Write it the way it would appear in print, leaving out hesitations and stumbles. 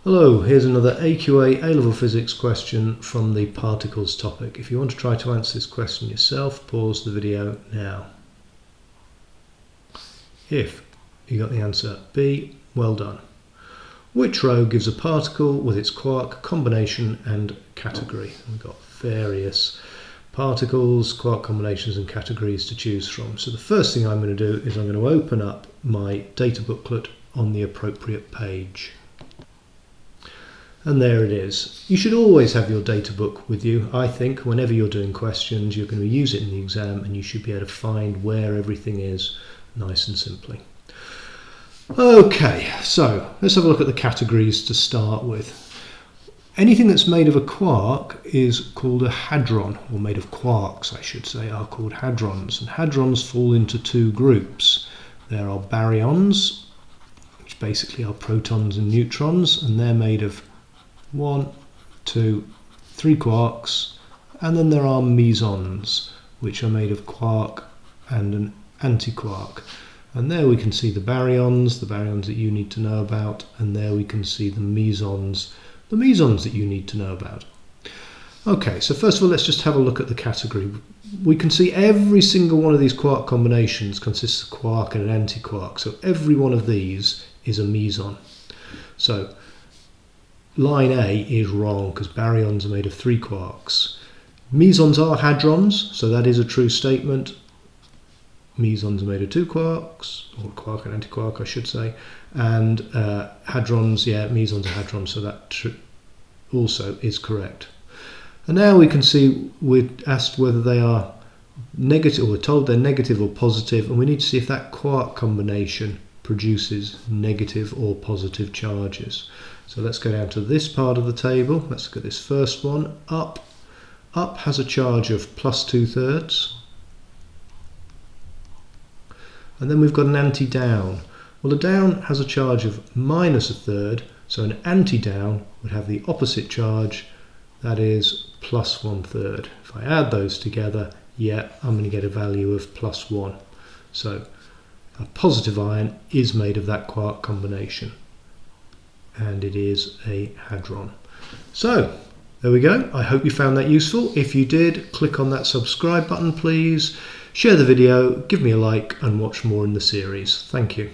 Hello, here's another AQA A-level physics question from the particles topic. If you want to try to answer this question yourself, pause the video now. If you got the answer B, well done. Which row gives a particle with its quark combination and category? We've got various particles, quark combinations and categories to choose from. So the first thing I'm going to do is I'm going to open up my data booklet on the appropriate page. And there it is. You should always have your data book with you. I think whenever you're doing questions, you're going to use it in the exam and you should be able to find where everything is nice and simply. Okay, so let's have a look at the categories to start with. Anything that's made of a quark is called a hadron, or made of quarks, I should say, are called hadrons. And hadrons fall into two groups. There are baryons, which basically are protons and neutrons, and they're made of 1, 2, 3 quarks, and then there are mesons, which are made of quark and an antiquark. And there we can see the baryons that you need to know about, and there we can see the mesons that you need to know about. Okay, so first of all, let's just have a look at the category. We can see every single one of these quark combinations consists of quark and an antiquark, so every one of these is a meson. So line A is wrong because baryons are made of 3 quarks. Mesons are hadrons, so that is a true statement. Mesons are made of 2 quarks, or quark and antiquark I should say, and hadrons, yeah, mesons are hadrons, so that also is correct. And now we can see we're asked whether they are negative, or we're told they're negative or positive, and we need to see if that quark combination produces negative or positive charges. So let's go down to this part of the table. Let's look at this first one. Up has a charge of plus 2/3. And then we've got an anti-down. Well, the down has a charge of minus 1/3, so an anti-down would have the opposite charge, that is plus 1/3. If I add those together, yeah, I'm going to get a value of plus 1. So a positive ion is made of that quark combination, and it is a hadron. So there we go. I hope you found that useful. If you did, click on that subscribe button please, share the video, give me a like and watch more in the series. Thank you.